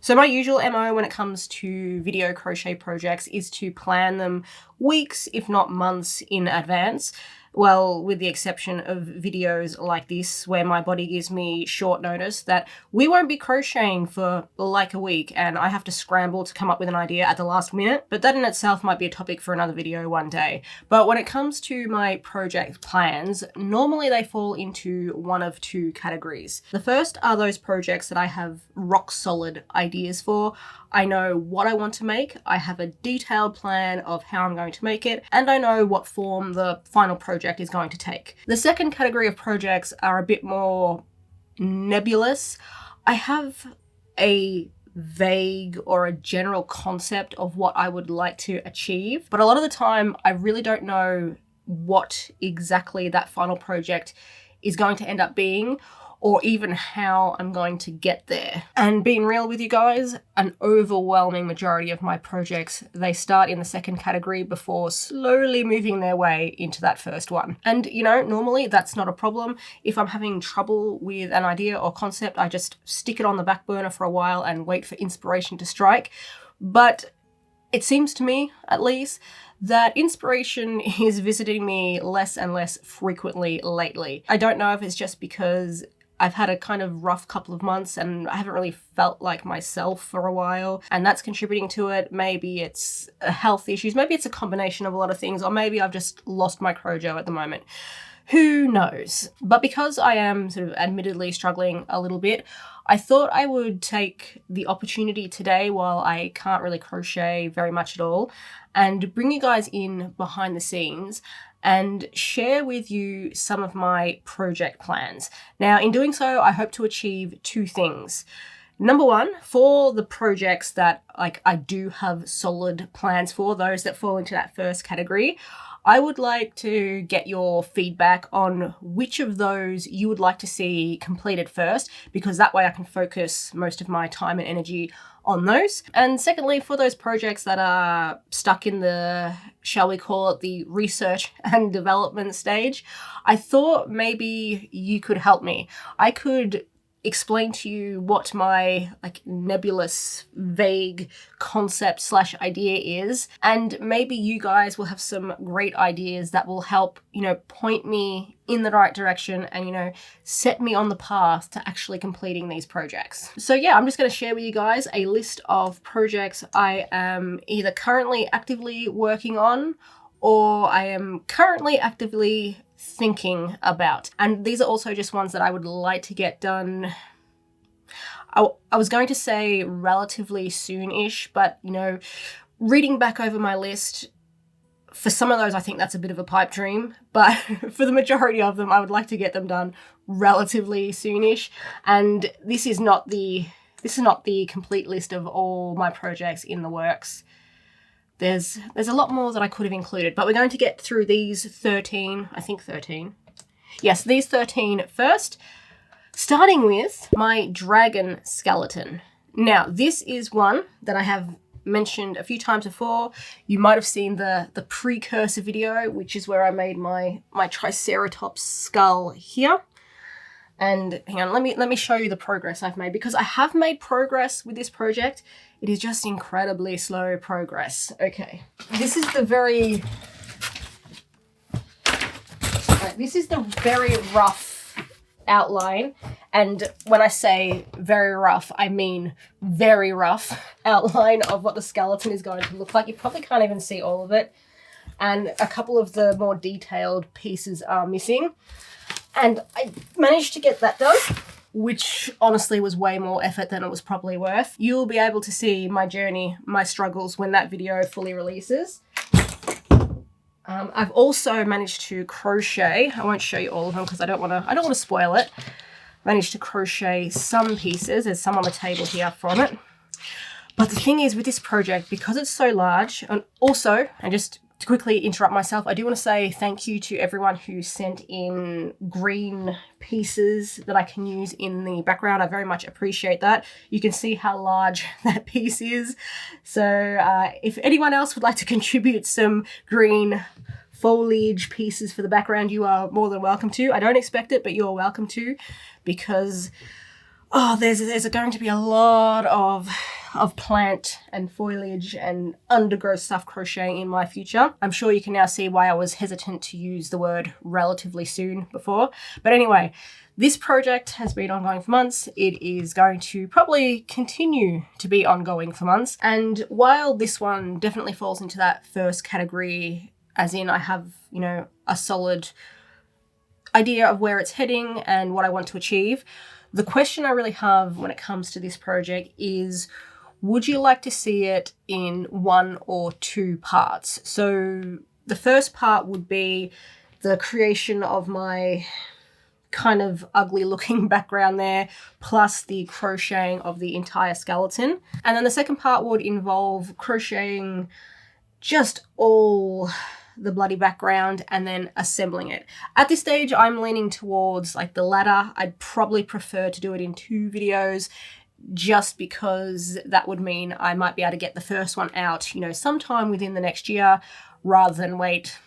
So my usual MO when it comes to video crochet projects is to plan them weeks, if not months in advance. Well, with the exception of videos like this, where my body gives me short notice that we won't be crocheting for like a week and I have to scramble to come up with an idea at the last minute. But that in itself might be a topic for another video one day. But when it comes to my project plans, normally they fall into one of two categories. The first are those projects that I have rock solid ideas for. I know what I want to make, I have a detailed plan of how I'm going to make it, and I know what form the final project is going to take. The second category of projects are a bit more nebulous. I have a vague or a general concept of what I would like to achieve, but a lot of the time I really don't know what exactly that final project is going to end up being, or even how I'm going to get there. And being real with you guys, an overwhelming majority of my projects, they start in the second category before slowly moving their way into that first one. And you know, normally that's not a problem. If I'm having trouble with an idea or concept, I just stick it on the back burner for a while and wait for inspiration to strike. But it seems to me, at least, that inspiration is visiting me less and less frequently lately. I don't know if it's just because I've had a kind of rough couple of months and I haven't really felt like myself for a while, and that's contributing to it. Maybe it's health issues, maybe it's a combination of a lot of things, or maybe I've just lost my crojo at the moment. Who knows? But because I am sort of admittedly struggling a little bit, I thought I would take the opportunity today, while I can't really crochet very much at all, and bring you guys in behind the scenes and share with you some of my project plans. Now, in doing so, I hope to achieve two things. Number one, for the projects that I do have solid plans for, those that fall into that first category, I would like to get your feedback on which of those you would like to see completed first, because that way I can focus most of my time and energy on those. And secondly, for those projects that are stuck in the, shall we call it, the research and development stage, I thought maybe you could help me. I could explain to you what my nebulous, vague concept / idea is, and maybe you guys will have some great ideas that will help, point me in the right direction and, set me on the path to actually completing these projects. So yeah, I'm just going to share with you guys a list of projects I am either currently actively working on or I am currently actively thinking about. And these are also just ones that I would like to get done. I was going to say relatively soon-ish, but, reading back over my list, for some of those, I think that's a bit of a pipe dream, but for the majority of them, I would like to get them done relatively soonish. And this is not the complete list of all my projects in the works. There's a lot more that I could have included, but we're going to get through these 13. Yes, these 13 first, starting with my dragon skeleton. Now, this is one that I have mentioned a few times before. You might have seen the precursor video, which is where I made my triceratops skull here. And hang on, let me show you the progress I've made, because I have made progress with this project. It is just incredibly slow progress. Okay, this is the very rough outline, and when I say very rough, I mean very rough outline of what the skeleton is going to look like. You probably can't even see all of it, and a couple of the more detailed pieces are missing. And I managed to get that done, which honestly was way more effort than it was probably worth. You'll be able to see my journey, my struggles, when that video fully releases. I've also managed to crochet. I won't show you all of them because I don't want to spoil it. Managed to crochet some pieces. There's some on the table here from it. But the thing is with this project, because it's so large, and also, and just to quickly interrupt myself, I do want to say thank you to everyone who sent in green pieces that I can use in the background. I very much appreciate that. You can see how large that piece is. So if anyone else would like to contribute some green foliage pieces for the background, you are more than welcome to. I don't expect it, but you're welcome to, because oh, there's going to be a lot of plant and foliage and undergrowth stuff crocheting in my future. I'm sure you can now see why I was hesitant to use the word relatively soon before. But anyway, this project has been ongoing for months. It is going to probably continue to be ongoing for months. And while this one definitely falls into that first category, as in I have, you know, a solid idea of where it's heading and what I want to achieve, the question I really have when it comes to this project is, would you like to see it in 1 or 2 parts? So the first part would be the creation of my kind of ugly looking background there, plus the crocheting of the entire skeleton. And then the second part would involve crocheting just all the bloody background and then assembling it. At this stage, I'm leaning towards like the latter. I'd probably prefer to do it in 2 videos, just because that would mean I might be able to get the first one out, you know, sometime within the next year, rather than wait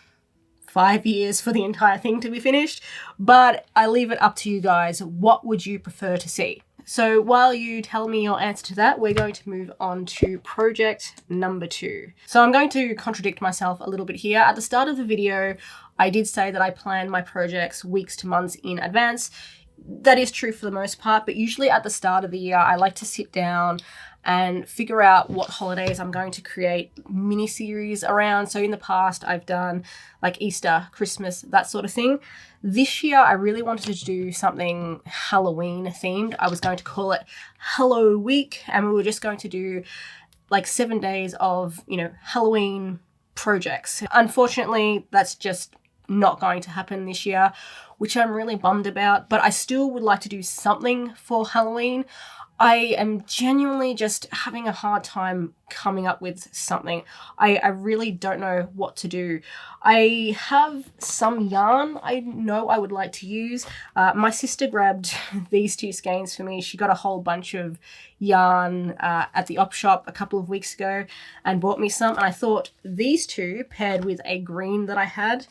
5 years for the entire thing to be finished. But I leave it up to you guys. What would you prefer to see? So while you tell me your answer to that, we're going to move on to project number 2. So I'm going to contradict myself a little bit here. At the start of the video, I did say that I plan my projects weeks to months in advance. That is true for the most part, but usually at the start of the year, I like to sit down and figure out what holidays I'm going to create mini-series around. So in the past, I've done like Easter, Christmas, that sort of thing. This year, I really wanted to do something Halloween themed. I was going to call it Hello Week, and we were just going to do like 7 days of, you know, Halloween projects. Unfortunately, that's just not going to happen this year, which I'm really bummed about, but I still would like to do something for Halloween. I am genuinely just having a hard time coming up with something. I really don't know what to do. I have some yarn I know I would like to use. My sister grabbed these 2 skeins for me. She got a whole bunch of yarn at the op shop a couple of weeks ago and bought me some. And I thought these 2 paired with a green that I had,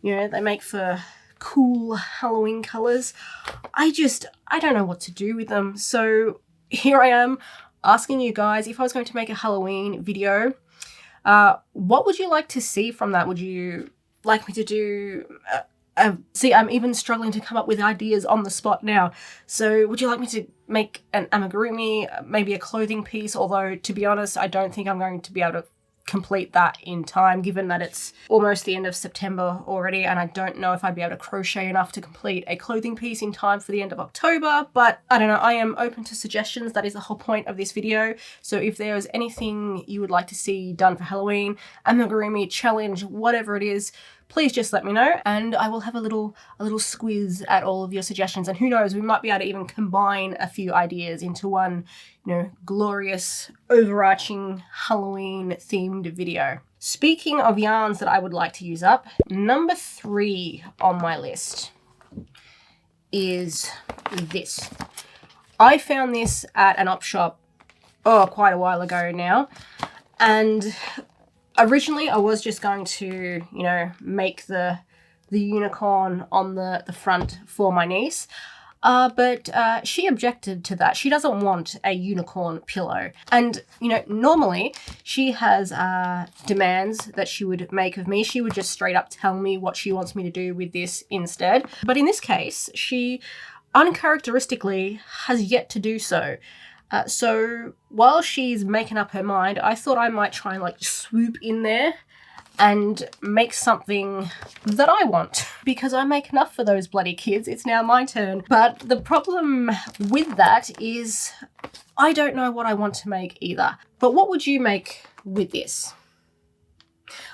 you know, they make for cool Halloween colors. I don't know what to do with them. So here I am asking you guys, if I was going to make a Halloween video, what would you like to see from that? Would you like me to do see, I'm even struggling to come up with ideas on the spot now. So would you like me to make an amigurumi, maybe a clothing piece? Although, to be honest, I don't think I'm going to be able to complete that in time, given that it's almost the end of September already, and I don't know if I'd be able to crochet enough to complete a clothing piece in time for the end of October. But I don't know, I am open to suggestions. That is the whole point of this video. So if there's anything you would like to see done for Halloween, amigurumi, challenge, whatever it is, please just let me know, and I will have a little squiz at all of your suggestions. And who knows, we might be able to even combine a few ideas into one, you know, glorious, overarching Halloween themed video. Speaking of yarns that I would like to use up, number 3 on my list is this. I found this at an op shop, quite a while ago now, and originally I was just going to, you know, make the unicorn on the front for my niece. But she objected to that. She doesn't want a unicorn pillow. And, you know, normally she has demands that she would make of me. She would just straight up tell me what she wants me to do with this instead. But in this case, she uncharacteristically has yet to do so. So while she's making up her mind, I thought I might try and like swoop in there and make something that I want, because I make enough for those bloody kids. It's now my turn. But the problem with that is I don't know what I want to make either. But what would you make with this?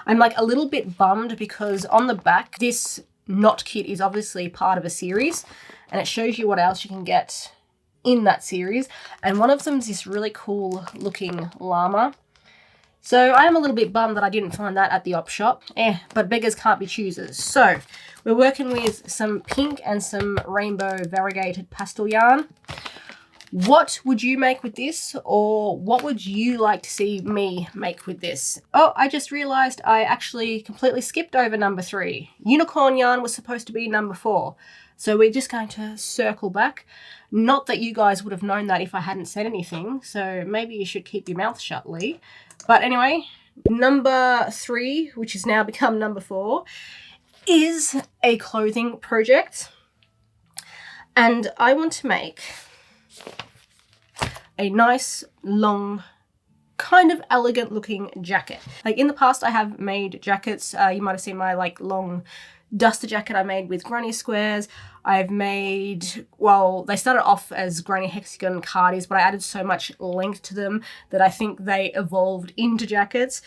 I'm like a little bit bummed because on the back, this knot kit is obviously part of a series, and it shows you what else you can get in that series. And one of them is this really cool looking llama. So I am a little bit bummed that I didn't find that at the op shop. But beggars can't be choosers. So we're working with some pink and some rainbow variegated pastel yarn. What would you make with this, or what would you like to see me make with this? Oh, I just realized I actually completely skipped over number 3. Unicorn yarn was supposed to be number 4. So we're just going to circle back. Not that you guys would have known that if I hadn't said anything, so maybe you should keep your mouth shut, Lee. But anyway, number 3, which has now become number 4, is a clothing project. And I want to make a nice, long, kind of elegant looking jacket. Like in the past, I have made jackets. You might have seen my like long duster jacket I made with granny squares. I've made, well, they started off as granny hexagon cardies, but I added so much length to them that I think they evolved into jackets.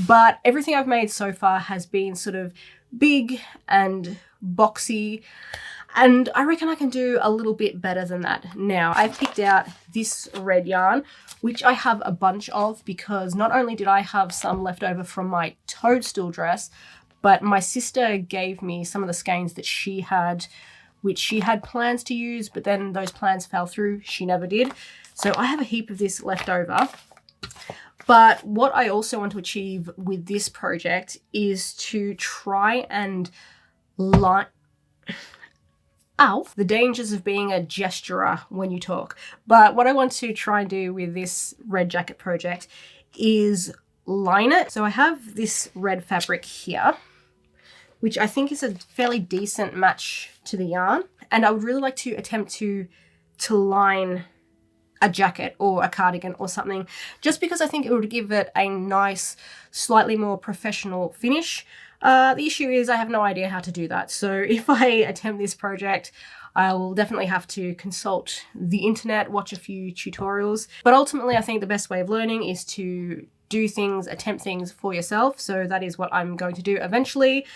But everything I've made so far has been sort of big and boxy, and I reckon I can do a little bit better than that. Now, I've picked out this red yarn, which I have a bunch of because not only did I have some left over from my toadstool dress, but my sister gave me some of the skeins that she had, which she had plans to use, but then those plans fell through. She never did. So I have a heap of this left over. But what I also want to achieve with this project is to try and line the dangers of being a gesturer when you talk. But what I want to try and do with this red jacket project is line it. So I have this red fabric here, which I think is a fairly decent match to the yarn. And I would really like to attempt to line a jacket or a cardigan or something, just because I think it would give it a nice, slightly more professional finish. The issue is I have no idea how to do that. So if I attempt this project, I will definitely have to consult the internet, watch a few tutorials. But ultimately, I think the best way of learning is to do things, attempt things for yourself. So that is what I'm going to do eventually.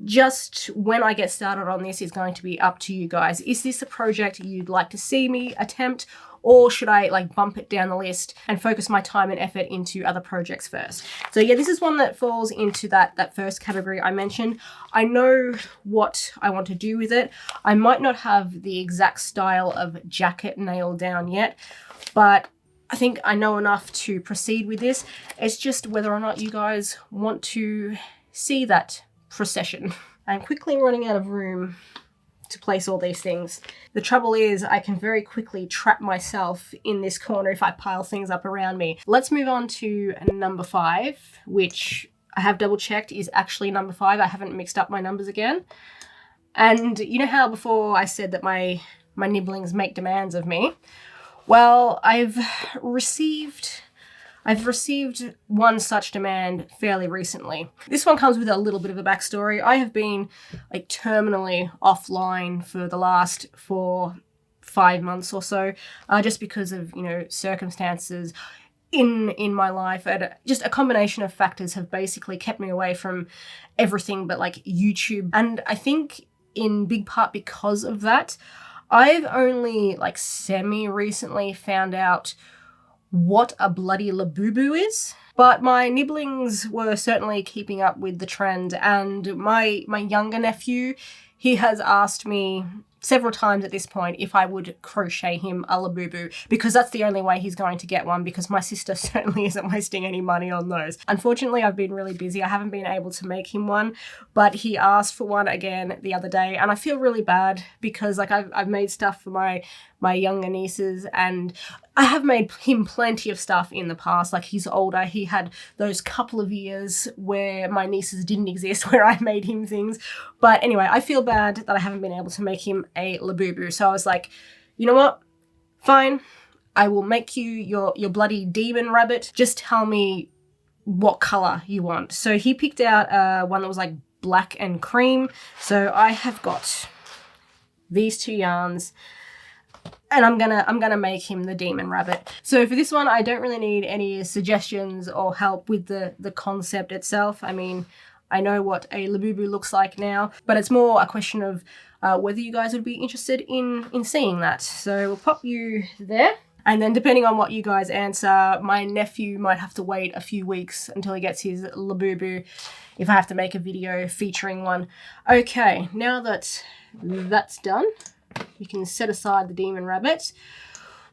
Just when I get started on this is going to be up to you guys. Is this a project you'd like to see me attempt? Or should I like bump it down the list and focus my time and effort into other projects first? So yeah, this is one that falls into that first category I mentioned. I know what I want to do with it. I might not have the exact style of jacket nailed down yet, but I think I know enough to proceed with this. It's just whether or not you guys want to see that procession. I'm quickly running out of room to place all these things. The trouble is I can very quickly trap myself in this corner if I pile things up around me. Let's move on to number 5, which I have double checked is actually number 5. I haven't mixed up my numbers again. And you know how before I said that my nibblings make demands of me? Well, I've received one such demand fairly recently. This one comes with a little bit of a backstory. I have been like terminally offline for the last 4-5 months or so, just because of, you know, circumstances in my life, and just a combination of factors have basically kept me away from everything but like YouTube. And I think in big part because of that, I've only like semi-recently found out what a bloody labubu is. But my nibblings were certainly keeping up with the trend, and my younger nephew, he has asked me several times at this point if I would crochet him a labubu, because that's the only way he's going to get one, because my sister certainly isn't wasting any money on those. Unfortunately, I've been really busy. I haven't been able to make him one, but he asked for one again the other day, and I feel really bad because like I've made stuff for my younger nieces, and I have made him plenty of stuff in the past. Like he's older, he had those couple of years where my nieces didn't exist where I made him things. But anyway, I feel bad that I haven't been able to make him a labubu. So I was like, you know what? Fine. I will make you your bloody demon rabbit. Just tell me what color you want. So he picked out one that was like black and cream. So I have got these 2 yarns, and I'm gonna make him the demon rabbit. So for this one, I don't really need any suggestions or help with the concept itself. I mean, I know what a labubu looks like now, but it's more a question of whether you guys would be interested in seeing that. So we'll pop you there. And then depending on what you guys answer, my nephew might have to wait a few weeks until he gets his labubu if I have to make a video featuring one. Okay, now that that's done, you can set aside the demon rabbit.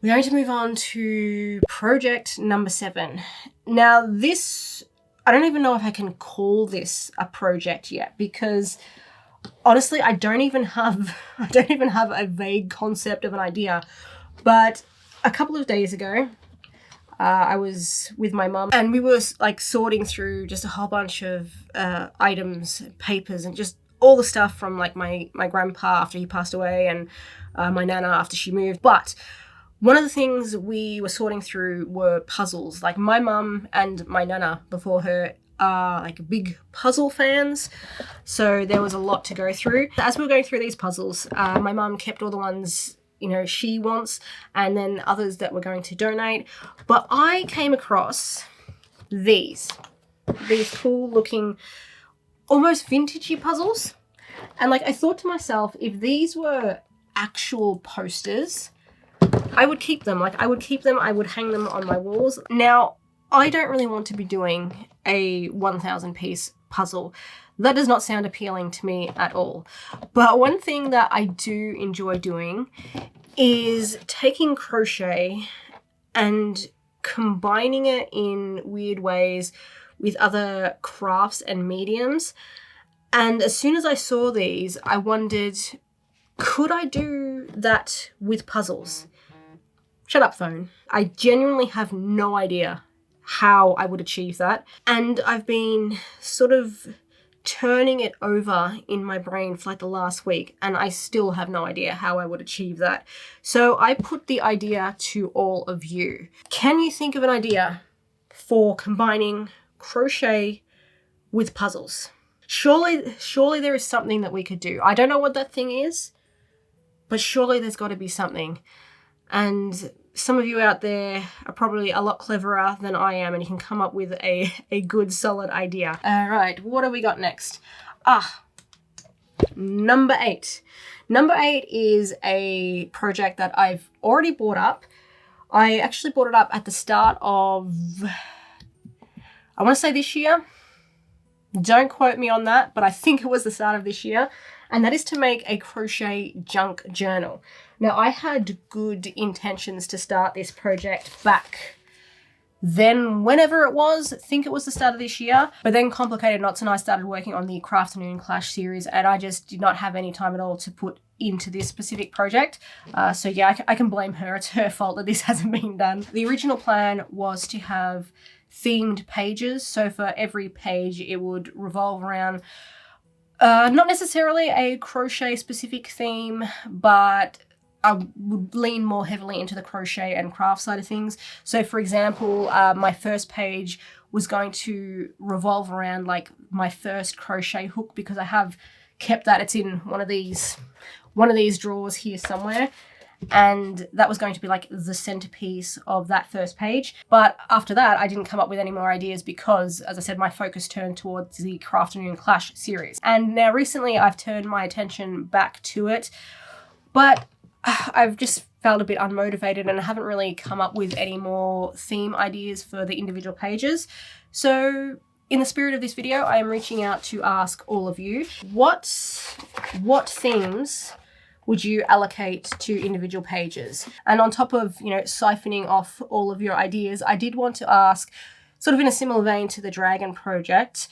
We're going to move on to project number 7. Now this, I don't even know if I can call this a project yet, because Honestly, I don't even have a vague concept of an idea. But a couple of days ago, I was with my mum and we were like sorting through just a whole bunch of items, papers, and just all the stuff from like my grandpa after he passed away and my nana after she moved. But one of the things we were sorting through were puzzles. Like my mum and my nana before her are like big puzzle fans. So there was a lot to go through. As we were going through these puzzles, my mum kept all the ones she wants, and then others that we're going to donate. But I came across these cool looking, almost vintagey puzzles. And like I thought to myself, if these were actual posters, I would keep them. I would hang them on my walls. Now, I don't really want to be doing a 1,000 piece puzzle. That does not sound appealing to me at all. But one thing that I do enjoy doing is taking crochet and combining it in weird ways with other crafts and mediums. And as soon as I saw these, I wondered, could I do that with puzzles? Shut up, phone. I genuinely have no idea how I would achieve that. And I've been sort of turning it over in my brain for like the last week, and I still have no idea how I would achieve that. So I put the idea to all of you. Can you think of an idea for combining crochet with puzzles? Surely there is something that we could do. I don't know what that thing is, but surely there's got to be something. And some of you out there are probably a lot cleverer than I am, and you can come up with a good, solid idea. All right, what have we got next? Number 8. Number 8 is a project that I've already bought up. I actually bought it up at the start of, I want to say this year. Don't quote me on that, but I think it was the start of this year. And that is to make a crochet junk journal. Now, I had good intentions to start this project back then, whenever it was. I think it was the start of this year. But then Complicated Knots and I started working on the Crafternoon Clash series, and I just did not have any time at all to put into this specific project. So yeah, I can blame her. It's her fault that this hasn't been done. The original plan was to have themed pages. So for every page, it would revolve around not necessarily a crochet specific theme, but I would lean more heavily into the crochet and craft side of things. So for example, my first page was going to revolve around like my first crochet hook, because I have kept that. It's in one of these drawers here somewhere. And that was going to be like the centerpiece of that first page. But after that, I didn't come up with any more ideas because, as I said, my focus turned towards the Crafternoon Clash series. And now recently I've turned my attention back to it, but I've just felt a bit unmotivated and I haven't really come up with any more theme ideas for the individual pages. So in the spirit of this video, I am reaching out to ask all of you, what themes would you allocate to individual pages? And on top of, siphoning off all of your ideas, I did want to ask, sort of in a similar vein to the Dragon project,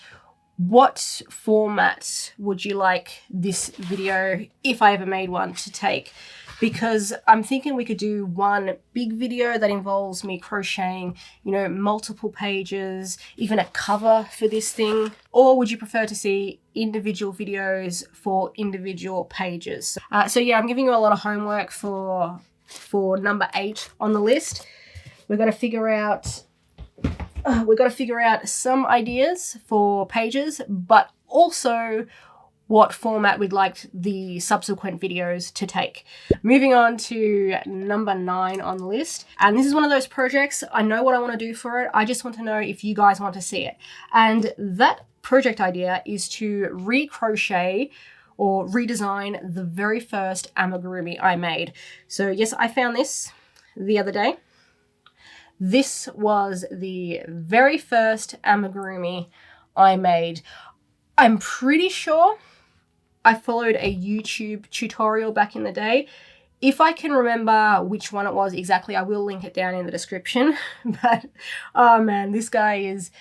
what format would you like this video, if I ever made one, to take? Because I'm thinking we could do one big video that involves me crocheting, multiple pages, even a cover for this thing. Or would you prefer to see individual videos for individual pages? So yeah, I'm giving you a lot of homework for number 8 on the list. We've got to figure out some ideas for pages, but also what format we'd like the subsequent videos to take. Moving on to number 9 on the list. And this is one of those projects, I know what I want to do for it. I just want to know if you guys want to see it. And that project idea is to recrochet or redesign the very first amigurumi I made. So yes, I found this the other day. This was the very first amigurumi I made. I'm pretty sure I followed a YouTube tutorial back in the day. If I can remember which one it was exactly, I will link it down in the description. But oh man, this guy is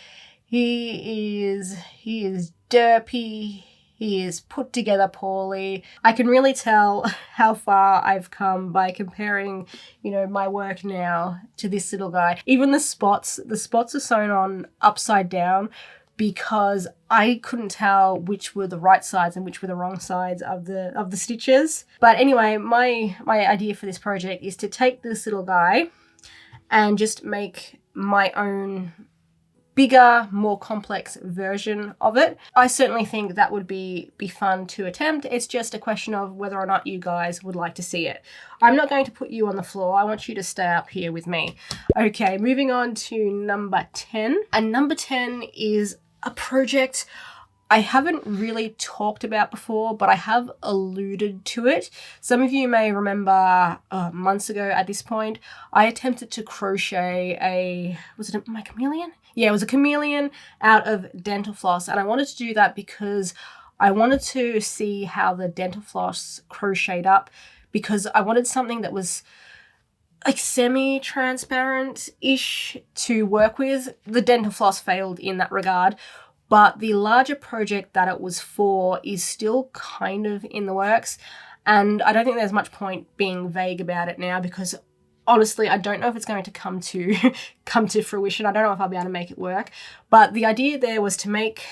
derpy. He is put together poorly. I can really tell how far I've come by comparing, you know, my work now to this little guy. Even the spots are sewn on upside down because I couldn't tell which were the right sides and which were the wrong sides of the stitches. But anyway, my idea for this project is to take this little guy and just make my own bigger, more complex version of it. I certainly think that would be fun to attempt. It's just a question of whether or not you guys would like to see it. I'm not going to put you on the floor. I want you to stay up here with me. Okay, moving on to number 10. And number 10 is a project I haven't really talked about before, but I have alluded to it. Some of you may remember months ago at this point, I attempted to crochet my chameleon? Yeah, it was a chameleon out of dental floss, and I wanted to do that because I wanted to see how the dental floss crocheted up, because I wanted something that was like semi-transparent-ish to work with. The dental floss failed in that regard, but the larger project that it was for is still kind of in the works, and I don't think there's much point being vague about it now because honestly, I don't know if it's going to come to fruition. I don't know if I'll be able to make it work. But the idea there was to make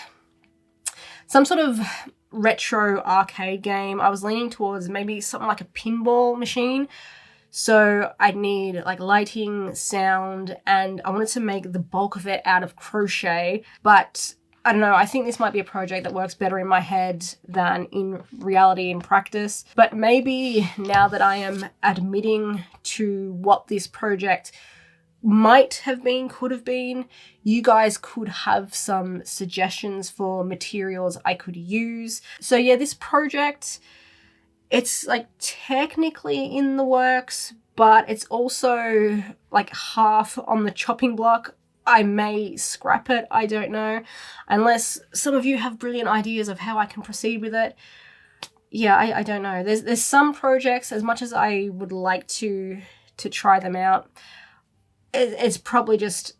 some sort of retro arcade game. I was leaning towards maybe something like a pinball machine. So I'd need like lighting, sound, and I wanted to make the bulk of it out of crochet. But I don't know, I think this might be a project that works better in my head than in reality in practice. But maybe now that I am admitting to what this project might have been, could have been, you guys could have some suggestions for materials I could use. So yeah, this project, it's like technically in the works, but it's also like half on the chopping block. I may scrap it, I don't know, unless some of you have brilliant ideas of how I can proceed with it. Yeah, I don't know. There's some projects, as much as I would like to try them out, it's probably just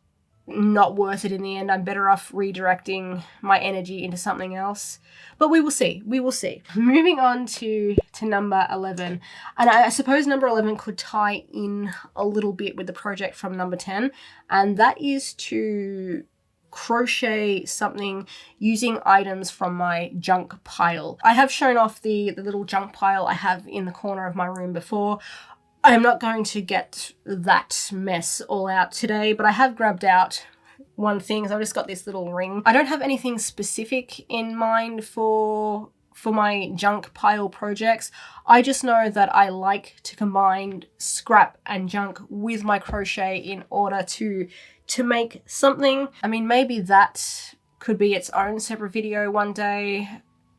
not worth it in the end. I'm better off redirecting my energy into something else. But we will see. We will see. Moving on to number 11. And I suppose number 11 could tie in a little bit with the project from number 10. And that is to crochet something using items from my junk pile. I have shown off the little junk pile I have in the corner of my room before. I'm not going to get that mess all out today, but I have grabbed out one thing. So I've just got this little ring. I don't have anything specific in mind for my junk pile projects. I just know that I like to combine scrap and junk with my crochet in order to make something. I mean, maybe that could be its own separate video one day,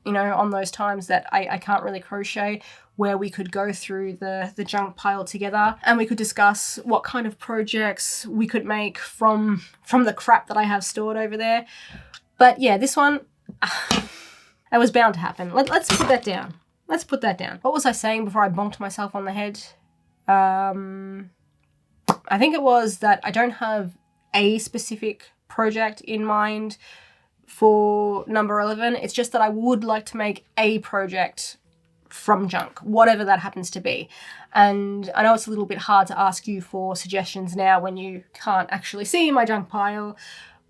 you know, on those times that I can't really crochet, where we could go through the junk pile together and we could discuss what kind of projects we could make from the crap that I have stored over there. But yeah, this one, it was bound to happen. Let's put that down. Let's put that down. What was I saying before I bonked myself on the head? I think it was that I don't have a specific project in mind for number 11. It's just that I would like to make a project from junk, whatever that happens to be. And I know it's a little bit hard to ask you for suggestions now when you can't actually see my junk pile,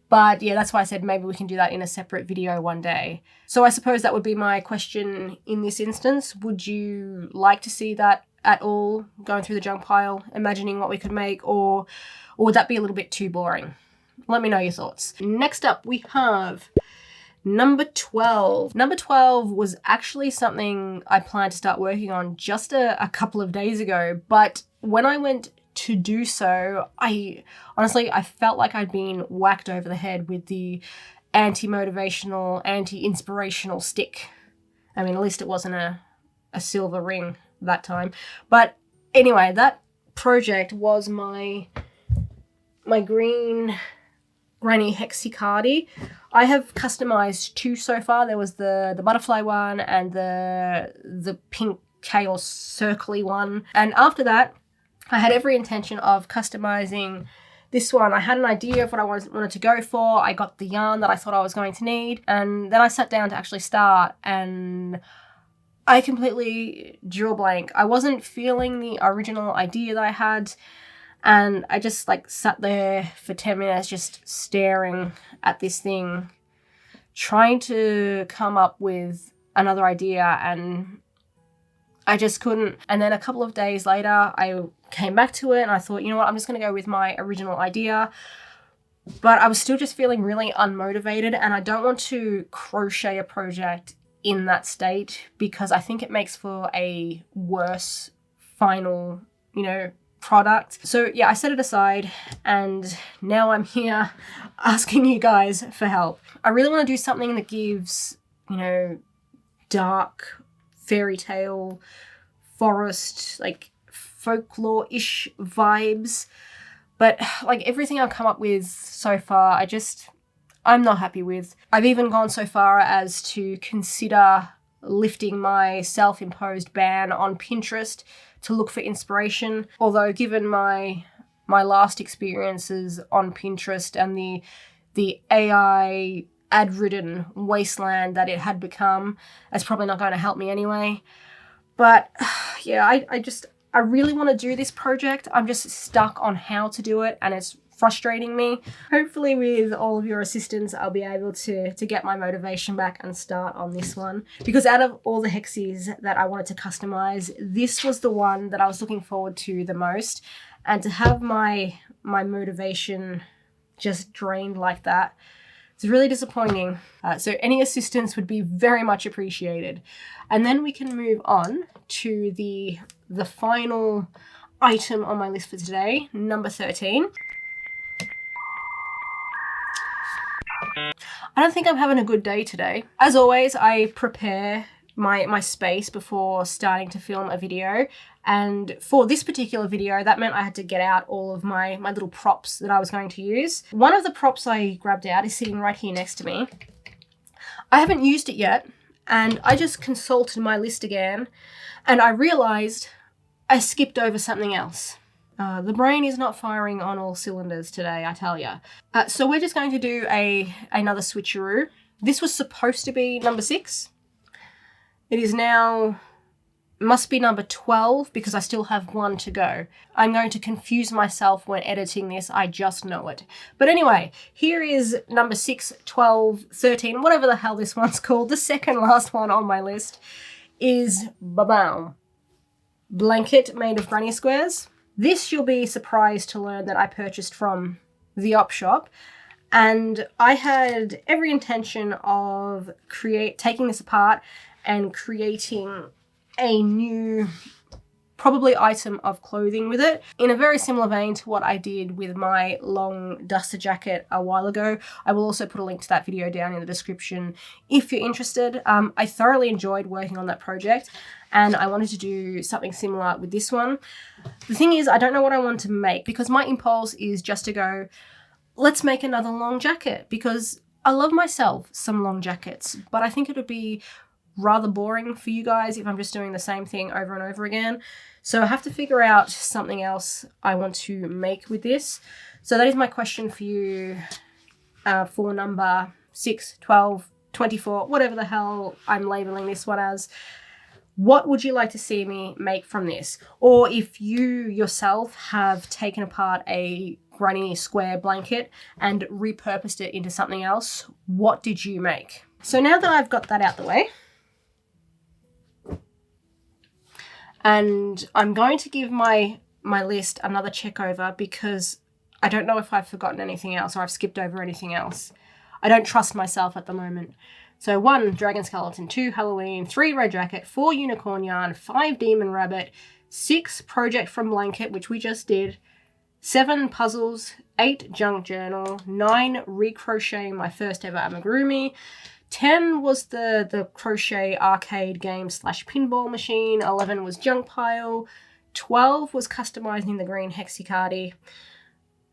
but yeah, that's why I said maybe we can do that in a separate video one day. So I suppose that would be my question in this instance. Would you like to see that at all, going through the junk pile, imagining what we could make, or would that be a little bit too boring? Let me know your thoughts. Next up, we have number 12. Number 12 was actually something I planned to start working on just a couple of days ago, but when I went to do so, I felt like I'd been whacked over the head with the anti-motivational, anti-inspirational stick. I mean, at least it wasn't a silver ring that time. But anyway, that project was my green Granny Hexicadi. I have customized two so far. There was the butterfly one and the pink chaos circly one. And after that, I had every intention of customizing this one, I had an idea of what I wanted to go for. I got the yarn that I thought I was going to need, and then I sat down to actually start, and I completely drew a blank. I wasn't feeling the original idea that I had, and I just like sat there for 10 minutes just staring at this thing, trying to come up with another idea, and I just couldn't. And then a couple of days later, I came back to it and I thought, you know what, I'm just going to go with my original idea. But I was still just feeling really unmotivated, and I don't want to crochet a project in that state because I think it makes for a worse final, product. So yeah, I set it aside, and now I'm here asking you guys for help. I really want to do something that gives, dark fairy tale, forest, like folklore-ish vibes. But like everything I've come up with so far, I'm not happy with. I've even gone so far as to consider lifting my self-imposed ban on Pinterest to look for inspiration. Although given my last experiences on Pinterest and the AI ad-ridden wasteland that it had become, that's probably not going to help me anyway. But yeah, I really want to do this project. I'm just stuck on how to do it, and it's frustrating me. Hopefully with all of your assistance, I'll be able to get my motivation back and start on this one. Because out of all the hexies that I wanted to customize, this was the one that I was looking forward to the most. And to have my motivation just drained like that, it's really disappointing. So any assistance would be very much appreciated. And then we can move on to the final item on my list for today, number 13. I don't think I'm having a good day today. As always, I prepare my space before starting to film a video. And for this particular video, that meant I had to get out all of my little props that I was going to use. One of the props I grabbed out is sitting right here next to me. I haven't used it yet, and I just consulted my list again, and I realized I skipped over something else. The brain is not firing on all cylinders today, I tell ya. So we're just going to do another switcheroo. This was supposed to be number 6. It is now, must be number 12 because I still have one to go. I'm going to confuse myself when editing this, I just know it. But anyway, here is number 6, 12, 13, whatever the hell this one's called. The second last one on my list is ba-bam. Blanket made of granny squares. This you'll be surprised to learn that I purchased from the op shop, and I had every intention of taking this apart and creating a new, probably item of clothing with it, in a very similar vein to what I did with my long duster jacket a while ago. I will also put a link to that video down in the description if you're interested. I thoroughly enjoyed working on that project, and I wanted to do something similar with this one. The thing is, I don't know what I want to make because my impulse is just to go, let's make another long jacket, because I love myself some long jackets, but I think it would be rather boring for you guys if I'm just doing the same thing over and over again. So I have to figure out something else I want to make with this. So that is my question for you for number 6, 12, 24, whatever the hell I'm labeling this one as. What would you like to see me make from this? Or if you yourself have taken apart a granny square blanket and repurposed it into something else, what did you make? So now that I've got that out the way, and I'm going to give my list another check over because I don't know if I've forgotten anything else or I've skipped over anything else. I don't trust myself at the moment. So 1, dragon skeleton, 2, Halloween, 3, red jacket, 4, unicorn yarn, 5, demon rabbit, 6, project from blanket, which we just did, 7, puzzles, 8, junk journal, 9, recrocheting my first ever amigurumi, 10 was the crochet arcade game / pinball machine, 11 was junk pile, 12 was customizing the green hexicardi.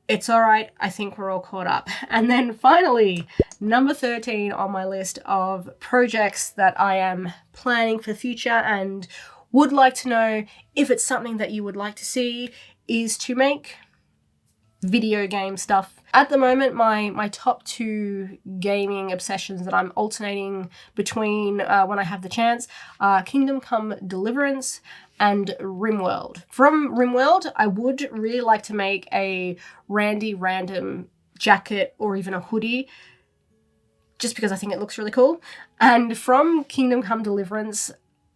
It's all right, I think we're all caught up. And then finally, number 13 on my list of projects that I am planning for the future and would like to know if it's something that you would like to see is to make video game stuff. At the moment, my top 2 gaming obsessions that I'm alternating between when I have the chance are Kingdom Come Deliverance and RimWorld. From RimWorld, I would really like to make a Randy Random jacket or even a hoodie, just because I think it looks really cool. And from Kingdom Come Deliverance,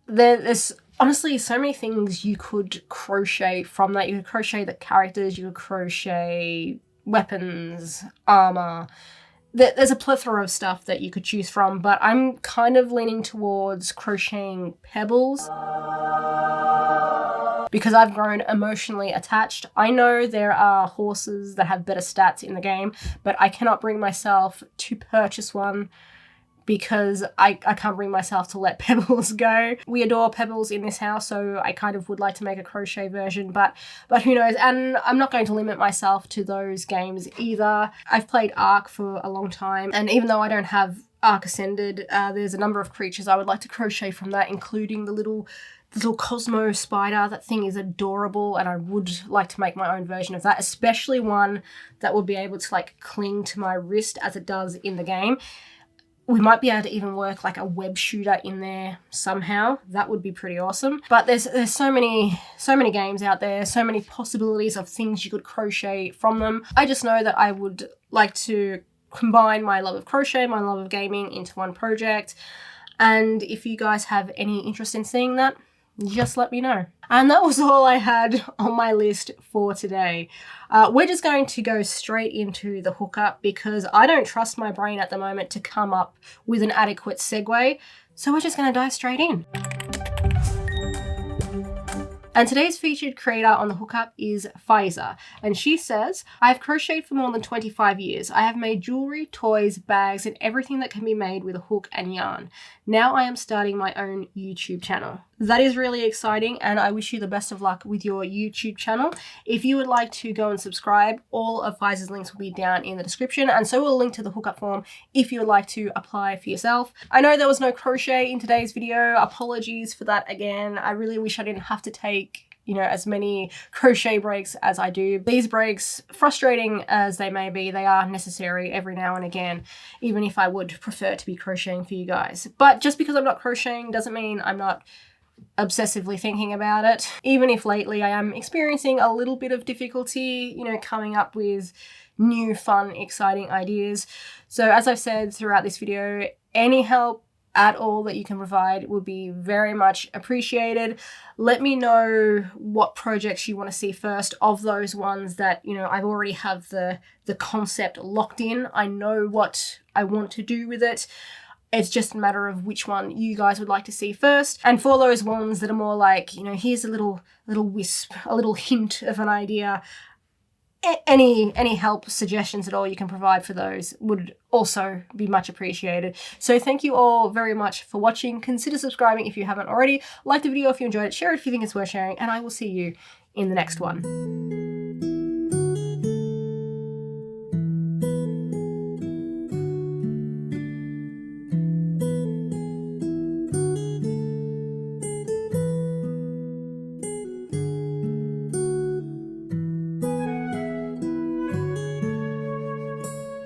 there's honestly so many things you could crochet from that. You could crochet the characters, you could crochet weapons, armor. There's a plethora of stuff that you could choose from, but I'm kind of leaning towards crocheting pebbles because I've grown emotionally attached. I know there are horses that have better stats in the game, but I cannot bring myself to purchase one because I can't bring myself to let Pebbles go. We adore Pebbles in this house, so I kind of would like to make a crochet version, but who knows? And I'm not going to limit myself to those games either. I've played Ark for a long time, and even though I don't have Ark Ascended, there's a number of creatures I would like to crochet from that, including the little Cosmo spider. That thing is adorable, and I would like to make my own version of that, especially one that would be able to like cling to my wrist as it does in the game. We might be able to even work like a web shooter in there somehow. That would be pretty awesome. But there's so many games out there, so many possibilities of things you could crochet from them. I just know that I would like to combine my love of crochet, my love of gaming into one project. And if you guys have any interest in seeing that, just let me know. And that was all I had on my list for today. We're just going to go straight into the hookup because I don't trust my brain at the moment to come up with an adequate segue. So we're just going to dive straight in. And today's featured creator on the hookup is Fizer. And she says, I've crocheted for more than 25 years. I have made jewelry, toys, bags, and everything that can be made with a hook and yarn. Now I am starting my own YouTube channel. That is really exciting, and I wish you the best of luck with your YouTube channel. If you would like to go and subscribe, all of Fizer's links will be down in the description, and so will a link to the hookup form if you would like to apply for yourself. I know there was no crochet in today's video. Apologies for that again. I really wish I didn't have to take as many crochet breaks as I do. These breaks, frustrating as they may be, they are necessary every now and again, even if I would prefer to be crocheting for you guys. But just because I'm not crocheting doesn't mean I'm not obsessively thinking about it. Even if lately I am experiencing a little bit of difficulty, coming up with new, fun, exciting ideas. So as I've said throughout this video, any help at all that you can provide would be very much appreciated. Let me know what projects you want to see first of those ones that, I've already have the concept locked in. I know what I want to do with it. It's just a matter of which one you guys would like to see first. And for those ones that are more like, here's a little wisp, a little hint of an idea, any help, suggestions at all you can provide for those would also be much appreciated. So thank you all very much for watching. Consider subscribing if you haven't already. Like the video if you enjoyed it, share it if you think it's worth sharing, and I will see you in the next one.